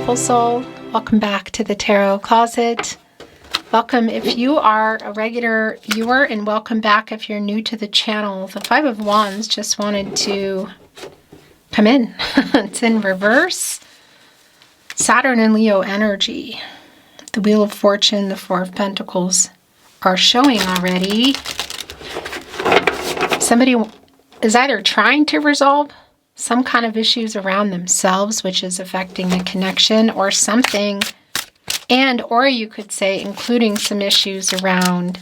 beautiful soul. Welcome back to the Tarot Closet. Welcome if you are a regular viewer, and welcome back if you're new to the channel. The Five of Wands just wanted to come in. It's in reverse. Saturn and Leo energy. The Wheel of Fortune, the Four of Pentacles are showing already. Somebody is either trying to resolve some kind of issues around themselves, which is affecting the connection, or something, or you could say including some issues around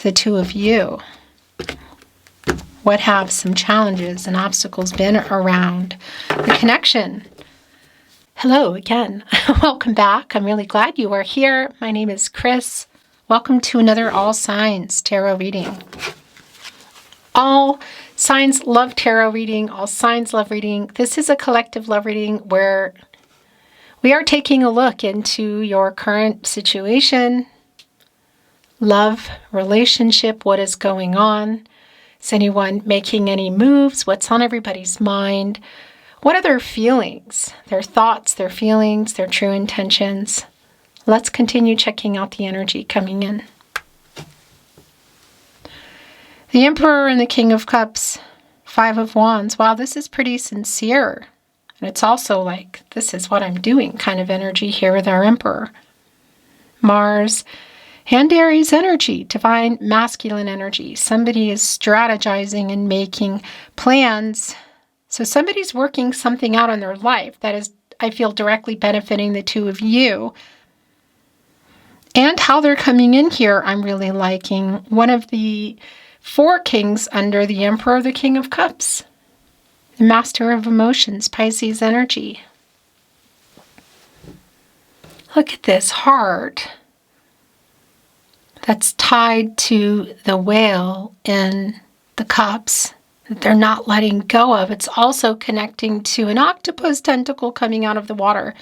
the two of you. What have some challenges and obstacles been around the connection? Hello again. Welcome back. I'm really glad you are here. My name is Chris. Welcome to another All Signs Tarot reading. All signs love tarot reading. All signs love reading. This is a collective love reading where we are taking a look into your current situation, love, relationship, what is going on. Is anyone making any moves? What's on everybody's mind? What are their feelings, their thoughts, their feelings, their true intentions? Let's continue checking out the energy coming in. The Emperor and the King of Cups, Five of Wands. Wow, this is pretty sincere. And it's also like, this is what I'm doing kind of energy here with our Emperor. Mars and Aries energy, divine masculine energy. Somebody is strategizing and making plans. So somebody's working something out in their life that is, I feel, directly benefiting the two of you. And how they're coming in here, I'm really liking. One of the four kings under the Emperor, the King of Cups. The Master of Emotions, Pisces energy. Look at this heart that's tied to the whale in the cups that they're not letting go of. It's also connecting to an octopus tentacle coming out of the water.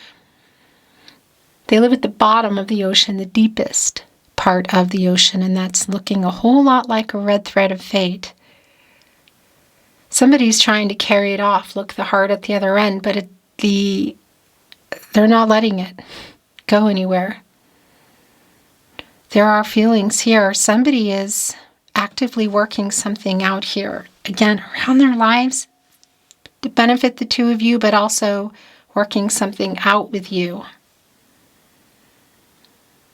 They live at the bottom of the ocean, the deepest part of the ocean, and that's looking a whole lot like a red thread of fate. Somebody's trying to carry it off. Look, the heart at the other end, but they're not letting it go anywhere. There are feelings here. Somebody is actively working something out here, again, around their lives to benefit the two of you, but also working something out with you.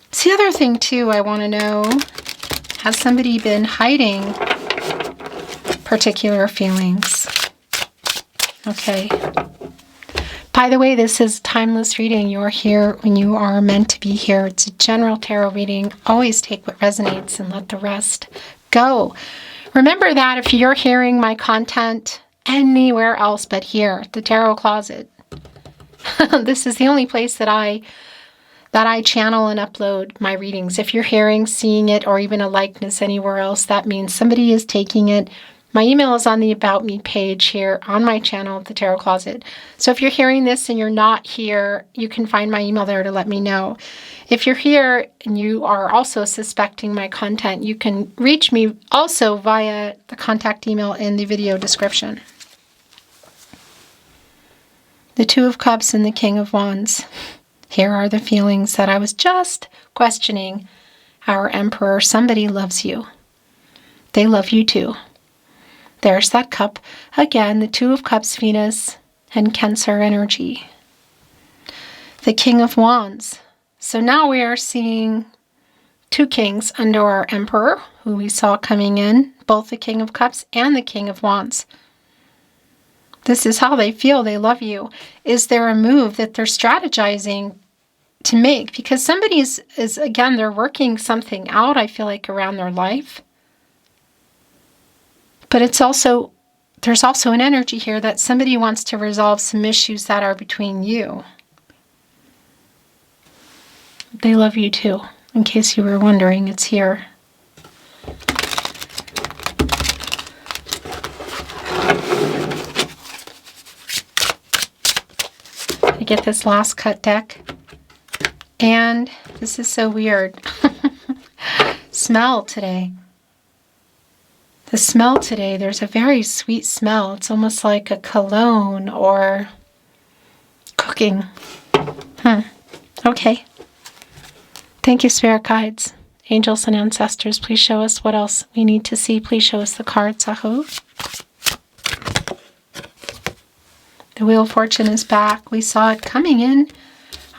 It's the other thing, too, I want to know, has somebody been hiding particular feelings? Okay. By the way, this is timeless reading. You're here when you are meant to be here. It's a general tarot reading. Always take what resonates and let the rest go. Remember that if you're hearing my content anywhere else but here, the Tarot Closet, this is the only place that I channel and upload my readings. If you're hearing, seeing it, or even a likeness anywhere else, that means somebody is taking it. My email is on the About Me page here on my channel, The Tarot Closet. So if you're hearing this and you're not here, you can find my email there to let me know. If you're here and you are also suspecting my content, you can reach me also via the contact email in the video description. The Two of Cups and the King of Wands. Here are the feelings that I was just questioning. Our Emperor, somebody loves you. They love you too. There's that cup. Again, the Two of Cups, Venus and Cancer energy. The King of Wands. So now we are seeing two kings under our Emperor, who we saw coming in, both the King of Cups and the King of Wands. This is how they feel. They love you. Is there a move that they're strategizing to make? Because somebody is again, they're working something out, I feel like, around their life. But there's also an energy here that somebody wants to resolve some issues that are between you. They love you too. In case you were wondering, it's here. I get this last cut deck. And this is so weird. Smell today. The smell today, there's a very sweet smell. It's almost like a cologne or cooking. Okay. Thank you, Spirit Guides. Angels and ancestors, please show us what else we need to see. Please show us the cards, Aho. The Wheel of Fortune is back. We saw it coming in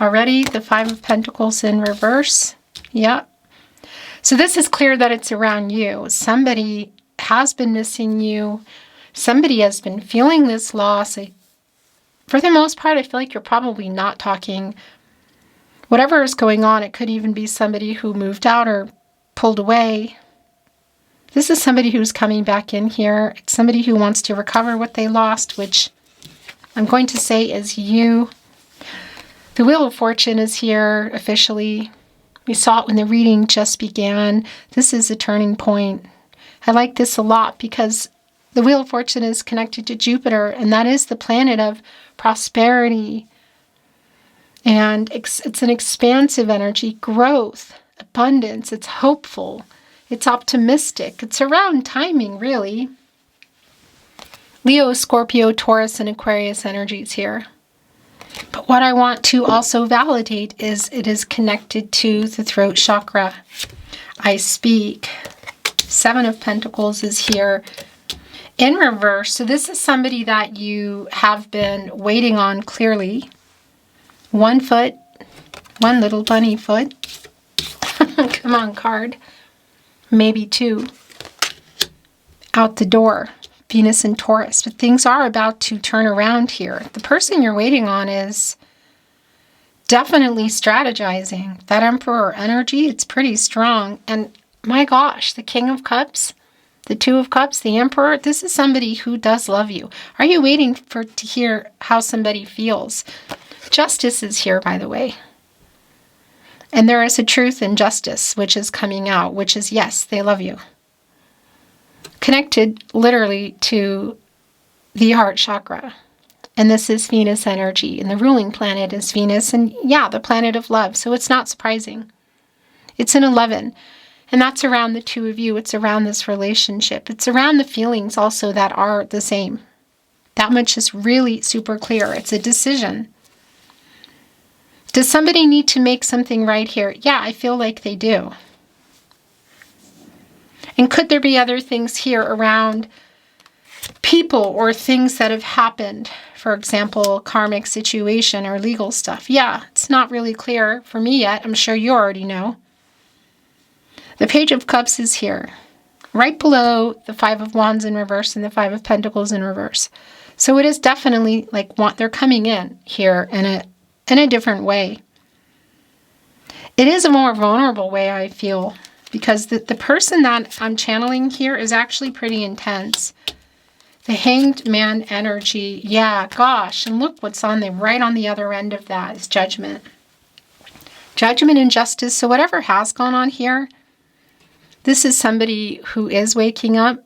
already. The Five of Pentacles in reverse. Yep. So this is clear that it's around you. Somebody has been missing you. Somebody has been feeling this loss. For the most part, I feel like you're probably not talking. Whatever is going on, it could even be somebody who moved out or pulled away. This is somebody who's coming back in here. It's somebody who wants to recover what they lost, which I'm going to say is you. The Wheel of Fortune is here officially. We saw it when the reading just began. This is a turning point. I like this a lot because the Wheel of Fortune is connected to Jupiter, and that is the planet of prosperity. And it's an expansive energy, growth, abundance. It's hopeful. It's optimistic. It's around timing, really. Leo, Scorpio, Taurus, and Aquarius energies here. But what I want to also validate is it is connected to the throat chakra. I speak. Seven of Pentacles is here in reverse. So this is somebody that you have been waiting on clearly. 1 foot, one little bunny foot. Come on, card. Maybe 2. Out the door. Venus and Taurus. But things are about to turn around here. The person you're waiting on is definitely strategizing. That Emperor energy, it's pretty strong. And my gosh, the King of Cups, the Two of Cups, the Emperor, this is somebody who does love you. Are you waiting to hear how somebody feels? Justice is here, by the way. And there is a truth in justice, which is coming out, which is, yes, they love you. Connected literally to the heart chakra. And this is Venus energy. And the ruling planet is Venus. And yeah, the planet of love. So it's not surprising. It's an 11. And that's around the two of you. It's around this relationship. It's around the feelings also that are the same. That much is really super clear. It's a decision. Does somebody need to make something right here? Yeah, I feel like they do. And could there be other things here around people or things that have happened? For example, karmic situation or legal stuff. Yeah, it's not really clear for me yet. I'm sure you already know. The Page of Cups is here, right below the Five of Wands in reverse and the Five of Pentacles in reverse. So it is definitely like they're coming in here in a different way. It is a more vulnerable way, I feel, because the person that I'm channeling here is actually pretty intense. The Hanged Man energy, yeah, gosh, and look what's right on the other end of that is Judgment. Judgment and justice. So whatever has gone on here, this is somebody who is waking up.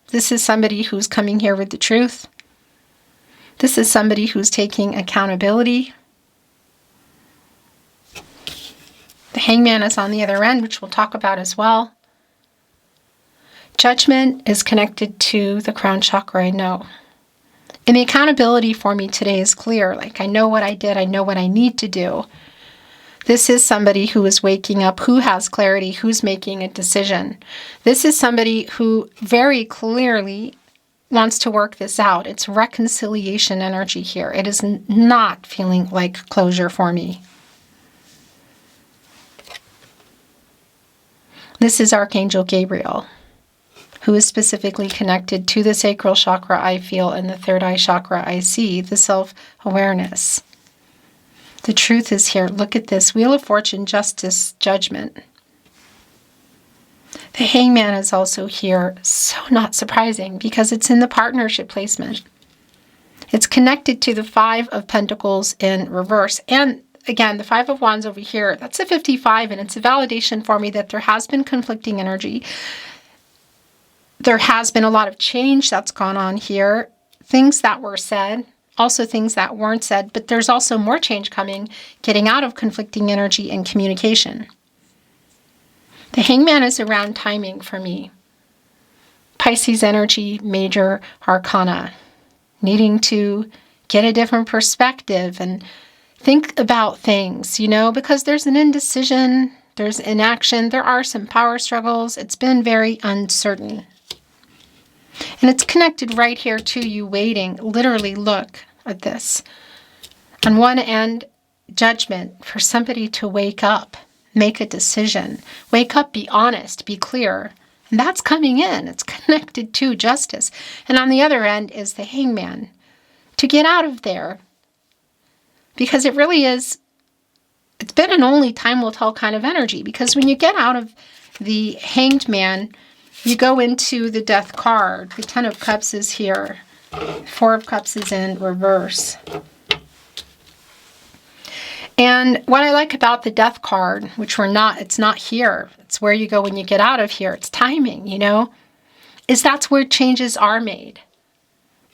This is somebody who's coming here with the truth. This is somebody who's taking accountability. The Hangman is on the other end, which we'll talk about as well. Judgment is connected to the crown chakra, I know. And the accountability for me today is clear. Like, I know what I did. I know what I need to do. This is somebody who is waking up, who has clarity, who's making a decision. This is somebody who very clearly wants to work this out. It's reconciliation energy here. It is not feeling like closure for me. This is Archangel Gabriel, who is specifically connected to the sacral chakra, I feel, and the third eye chakra, I see, the self-awareness. The truth is here. Look at this. Wheel of Fortune, Justice, Judgment. The Hangman is also here. So not surprising because it's in the partnership placement. It's connected to the Five of Pentacles in reverse. And again, the Five of Wands over here, that's a 55, and it's a validation for me that there has been conflicting energy. There has been a lot of change that's gone on here. Things that were said, also things that weren't said, but there's also more change coming, getting out of conflicting energy and communication. The Hangman is around timing for me. Pisces energy, major arcana, needing to get a different perspective and Think about things, because there's an indecision, there's inaction, there are some power struggles. It's been very uncertain. And it's connected right here to you waiting. Literally, look at this. On one end, judgment for somebody to wake up, make a decision. Wake up, be honest, be clear. And that's coming in. It's connected to justice. And on the other end is the hangman. To get out of there. Because it really is, it's been an only time will tell kind of energy. Because when you get out of the hanged man, you go into the death card. The Ten of Cups is here. Four of Cups is in reverse. And what I like about the death card, which it's not here. It's where you go when you get out of here. It's timing, is that's where changes are made.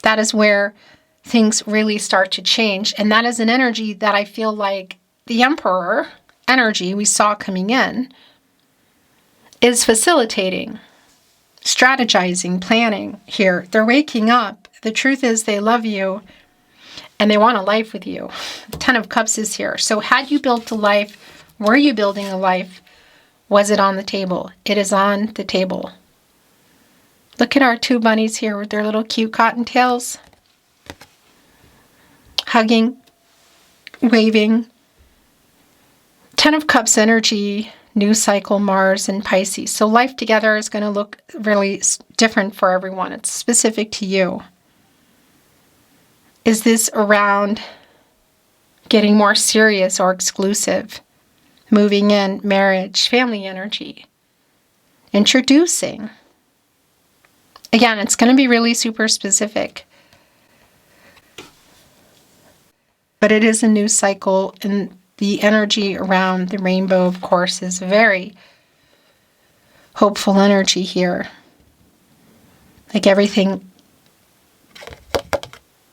That is where things really start to change. And that is an energy that I feel like the Emperor energy we saw coming in is facilitating, strategizing, planning here. They're waking up. The truth is they love you and they want a life with you. Ten of Cups is here. So had you built a life, were you building a life? Was it on the table? It is on the table. Look at our two bunnies here with their little cute cottontails. Hugging, waving. Ten of Cups energy, new cycle, Mars and Pisces. So life together is going to look really different for everyone. It's specific to you. Is this around getting more serious or exclusive? Moving in, marriage, family energy. Introducing. Again, it's going to be really super specific. But it is a new cycle, and the energy around the rainbow, of course, is very hopeful energy here. Like everything,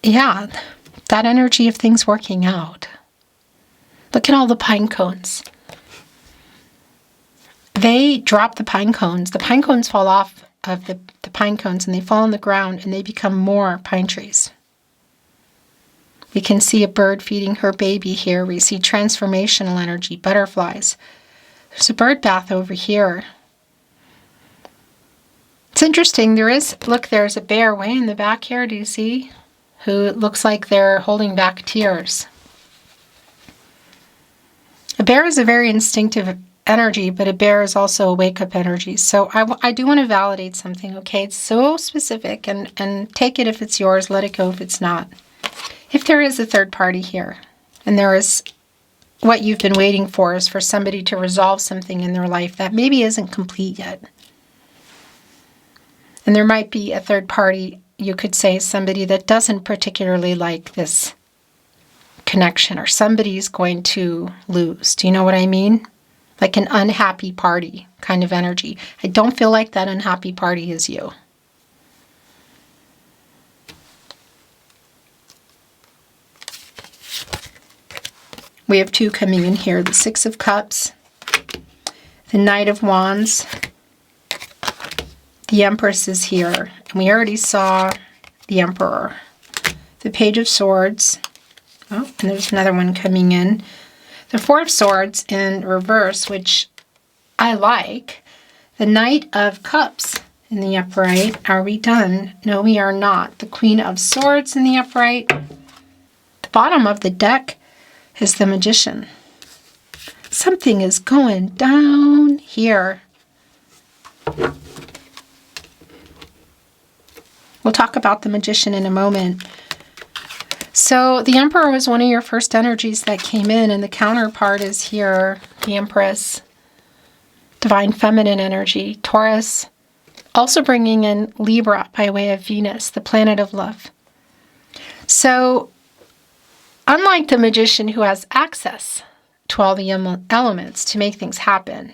yeah, that energy of things working out. Look at all the pine cones. They drop the pine cones. The pine cones fall off of the pine cones and they fall on the ground and they become more pine trees. We can see a bird feeding her baby here. We see transformational energy, butterflies. There's a bird bath over here. It's interesting. There's a bear way in the back here. Do you see? Who looks like they're holding back tears. A bear is a very instinctive energy, but a bear is also a wake-up energy. So I do want to validate something, okay? It's so specific, and take it if it's yours, let it go if it's not. If there is a third party here, and there is what you've been waiting for is for somebody to resolve something in their life that maybe isn't complete yet. And there might be a third party, you could say somebody that doesn't particularly like this connection, or somebody's going to lose. Do you know what I mean? Like an unhappy party kind of energy. I don't feel like that unhappy party is you. We have two coming in here. The Six of Cups, the Knight of Wands, the Empress is here. And we already saw the Emperor. The Page of Swords. Oh, and there's another one coming in. The Four of Swords in reverse, which I like. The Knight of Cups in the upright. Are we done? No, we are not. The Queen of Swords in the upright. The bottom of the deck is the Magician. Something is going down here. We'll talk about the Magician in a moment. So the Emperor was one of your first energies that came in, and the counterpart is here, the Empress, Divine Feminine energy, Taurus, also bringing in Libra by way of Venus, the planet of love. So unlike the Magician who has access to all the elements to make things happen,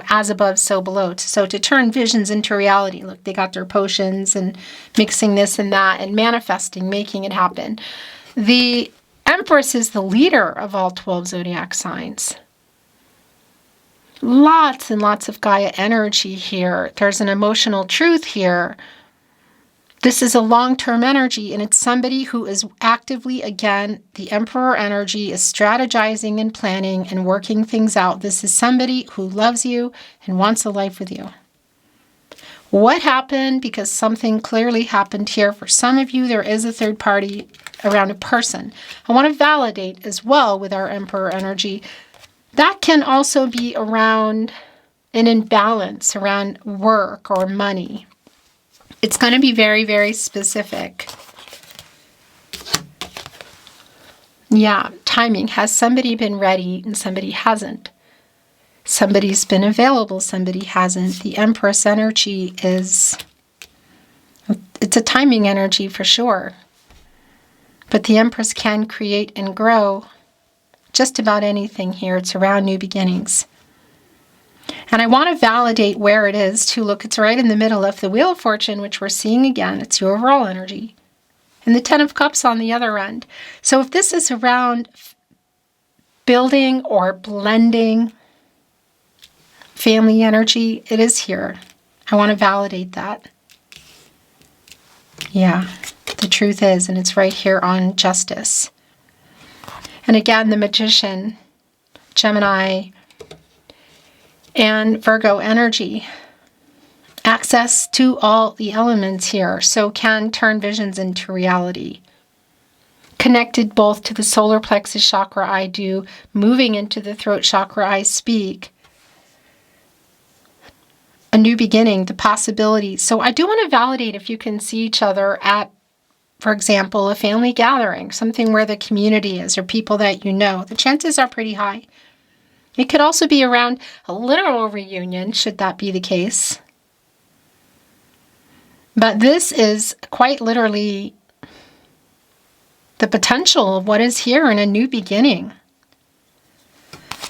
as above, so below. So to turn visions into reality. Look, they got their potions and mixing this and that and manifesting, making it happen. The Empress is the leader of all 12 zodiac signs. Lots and lots of Gaia energy here. There's an emotional truth here. This is a long-term energy, and it's somebody who is actively, again, the Emperor energy is strategizing and planning and working things out. This is somebody who loves you and wants a life with you. What happened? Because something clearly happened here. For some of you, there is a third party around a person. I want to validate as well with our Emperor energy. That can also be around an imbalance around work or money. It's going to be very, very specific. Yeah, timing. Has somebody been ready and somebody hasn't? Somebody's been available, somebody hasn't. The Empress energy it's a timing energy for sure. But the Empress can create and grow just about anything here. It's around new beginnings. And I want to validate where it is too. Look, it's right in the middle of the Wheel of Fortune, which we're seeing again. It's your overall energy. And the Ten of Cups on the other end. So if this is around building or blending family energy, it is here. I want to validate that. Yeah, the truth is, and it's right here on Justice. And again, the Magician, Gemini, and Virgo energy. Access to all the elements here, so can turn visions into reality. Connected both to the solar plexus chakra, I do, moving into the throat chakra, I speak. A new beginning, the possibility. So I do want to validate if you can see each other at, for example, a family gathering, something where the community is or people that you know. The chances are pretty high. It could also be around a literal reunion, should that be the case. But this is quite literally the potential of what is here in a new beginning.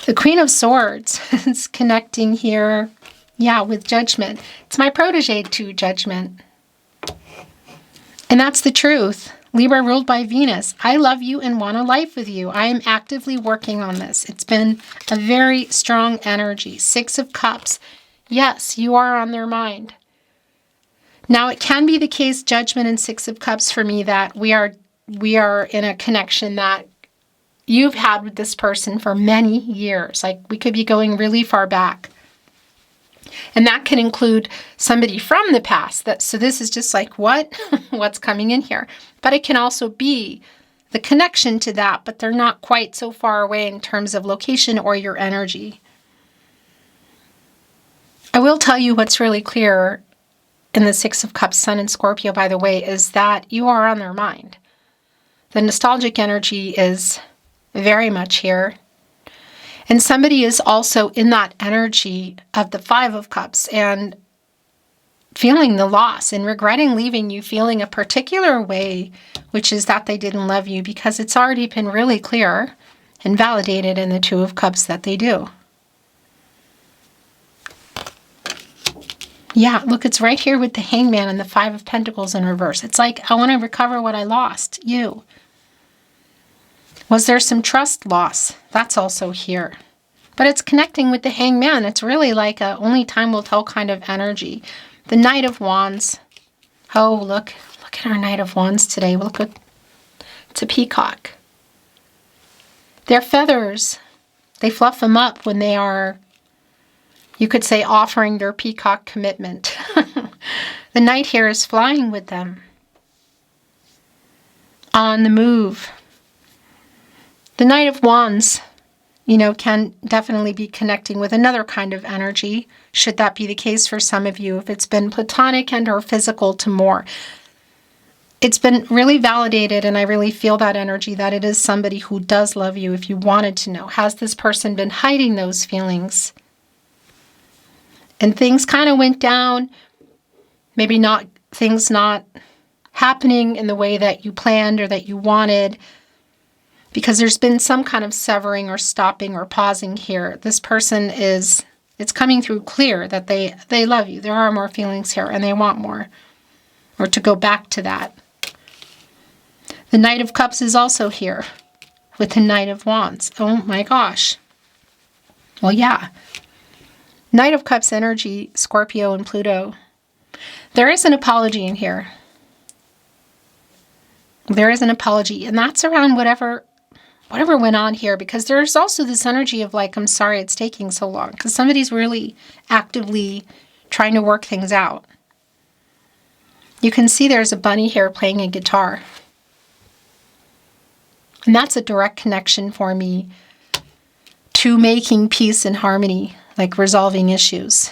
The Queen of Swords is connecting here, yeah, with Judgment. It's my protege to Judgment. And that's the truth. Libra ruled by Venus. I love you and want a life with you. I am actively working on this. It's been a very strong energy. Six of Cups. Yes, you are on their mind. Now, it can be the case, Judgment and Six of Cups for me, that we are in a connection that you've had with this person for many years. Like, we could be going really far back. And that can include somebody from the past. So this is just like, what? What's coming in here? But it can also be the connection to that, but they're not quite so far away in terms of location or your energy. I will tell you what's really clear in the Six of Cups, Sun and Scorpio, by the way, is that you are on their mind. The nostalgic energy is very much here. And somebody is also in that energy of the Five of Cups and feeling the loss and regretting leaving you, feeling a particular way, which is that they didn't love you, because it's already been really clear and validated in the Two of Cups that they do. Yeah, look, it's right here with the Hangman and the Five of Pentacles in reverse. It's like, I want to recover what I lost, you. Was there some trust loss? That's also here. But it's connecting with the Hangman. It's really like a only time will tell kind of energy. The Knight of Wands. Oh, look at our Knight of Wands today. Look at, it's a peacock. Their feathers, they fluff them up when they are, you could say, offering their peacock commitment. The Knight here is flying with them. On the move. The Knight of Wands, can definitely be connecting with another kind of energy, should that be the case for some of you, if it's been platonic and or physical to more. It's been really validated, and I really feel that energy, that it is somebody who does love you. If you wanted to know, has this person been hiding those feelings? And things kind of went down, maybe not, things not happening in the way that you planned or that you wanted, because there's been some kind of severing or stopping or pausing here. This person it's coming through clear that they love you. There are more feelings here and they want more, or to go back to that. The Knight of Cups is also here with the Knight of Wands. Oh my gosh. Well, yeah. Knight of Cups energy, Scorpio and Pluto. There is an apology in here. There is an apology, and that's around whatever went on here, because there's also this energy of like, I'm sorry it's taking so long, because somebody's really actively trying to work things out. You can see there's a bunny here playing a guitar. And that's a direct connection for me to making peace and harmony, like resolving issues.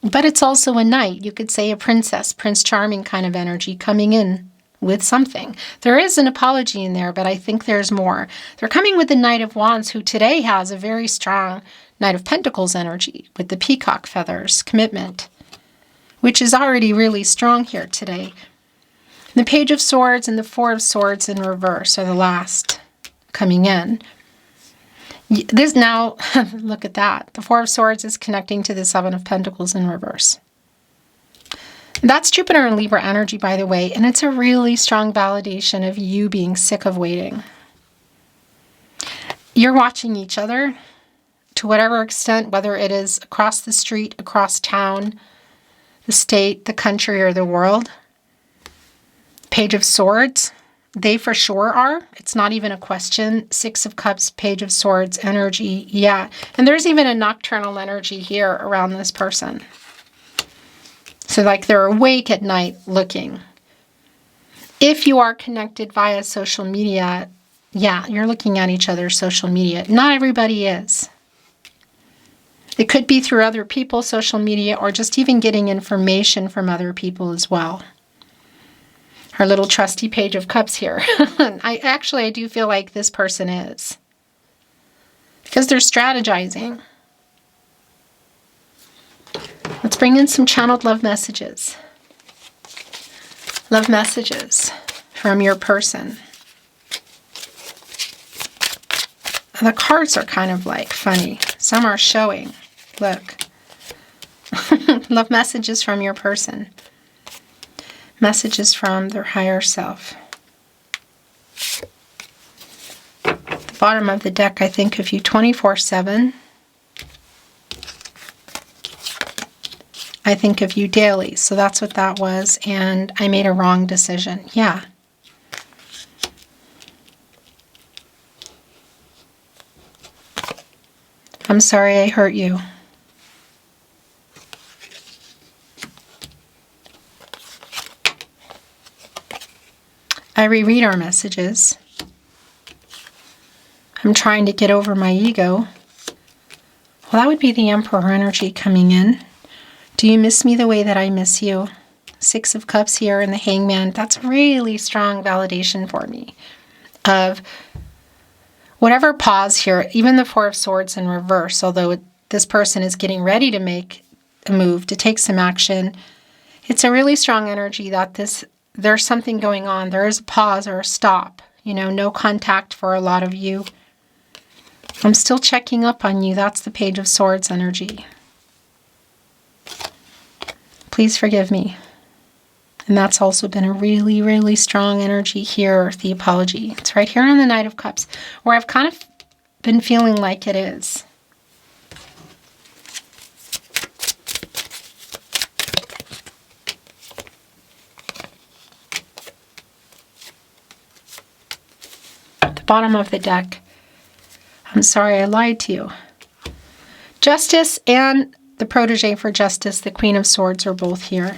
But it's also a knight. You could say a princess, Prince Charming kind of energy coming in with something. There is an apology in there, but I think there's more. They're coming with the Knight of Wands, who today has a very strong Knight of Pentacles energy with the peacock feathers, commitment, which is already really strong here today. The Page of Swords and the Four of Swords in reverse are the last coming in. This now, look at that. The Four of Swords is connecting to the Seven of Pentacles in reverse. That's Jupiter and Libra energy, by the way, and it's a really strong validation of you being sick of waiting. You're watching each other to whatever extent, whether it is across the street, across town, the state, the country, or the world. Page of Swords, they for sure are. It's not even a question. Six of Cups, Page of Swords energy, yeah. And there's even a nocturnal energy here around this person. So like they're awake at night looking. If you are connected via social media, yeah, you're looking at each other's social media. Not everybody is. It could be through other people's social media, or just even getting information from other people as well. Our little trusty Page of Cups here. I do feel like this person is. Because they're strategizing. Let's bring in some channeled love messages. Love messages from your person. The cards are kind of like funny. Some are showing. Look. Love messages from your person. Messages from their higher self. At the bottom of the deck, I think of you 24/7. I think of you daily. So that's what that was. And I made a wrong decision. Yeah. I'm sorry I hurt you. I reread our messages. I'm trying to get over my ego. Well, that would be the Emperor energy coming in. Do you miss me the way that I miss you? Six of Cups here and the Hangman. That's really strong validation for me of whatever pause here. Even the Four of Swords in reverse, although this person is getting ready to make a move, to take some action. It's a really strong energy that there's something going on. There is a pause or a stop. You know, no contact for a lot of you. I'm still checking up on you. That's the Page of Swords energy. Please forgive me. And that's also been a really, really strong energy here, the apology. It's right here on the Knight of Cups, where I've kind of been feeling like it is. At the bottom of the deck, I'm sorry I lied to you. Justice and the protege for Justice, the Queen of Swords, are both here.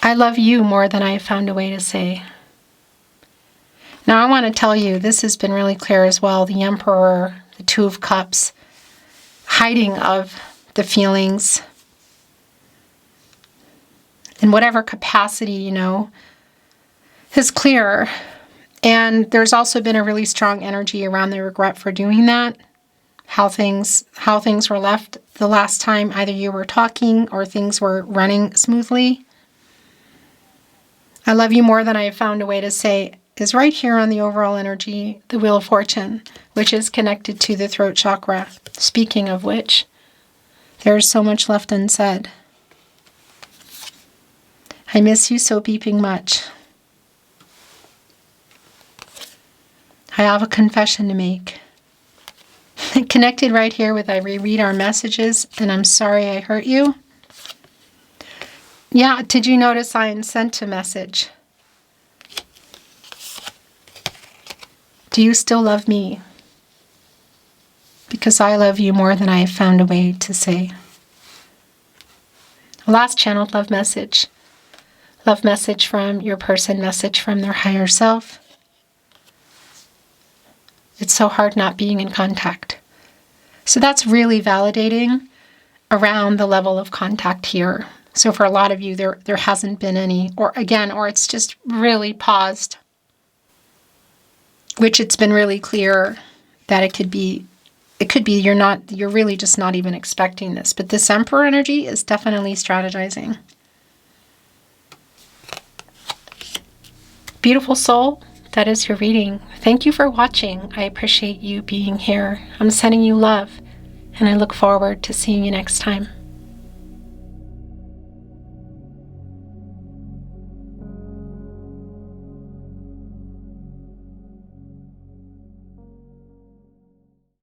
I love you more than I have found a way to say. Now I want to tell you, this has been really clear as well. The Emperor, the Two of Cups, hiding of the feelings in whatever capacity, you know, is clear. And there's also been a really strong energy around the regret for doing that. How things were left the last time either you were talking or things were running smoothly. I love you more than I have found a way to say is right here on the overall energy, the Wheel of Fortune, which is connected to the throat chakra. Speaking of which, there's so much left unsaid. I miss you so beeping much. I have a confession to make. Connected right here with I reread our messages, and I'm sorry I hurt you. Yeah, did you notice I sent a message? Do you still love me? Because I love you more than I have found a way to say. Last channeled love message. Love message from your person, message from their higher self. It's so hard not being in contact. So that's really validating around the level of contact here. So for a lot of you, there hasn't been any, or it's just really paused. Which it's been really clear that it could be you're really just not even expecting this. But this Emperor energy is definitely strategizing. Beautiful soul, that is your reading. Thank you for watching. I appreciate you being here. I'm sending you love, and I look forward to seeing you next time.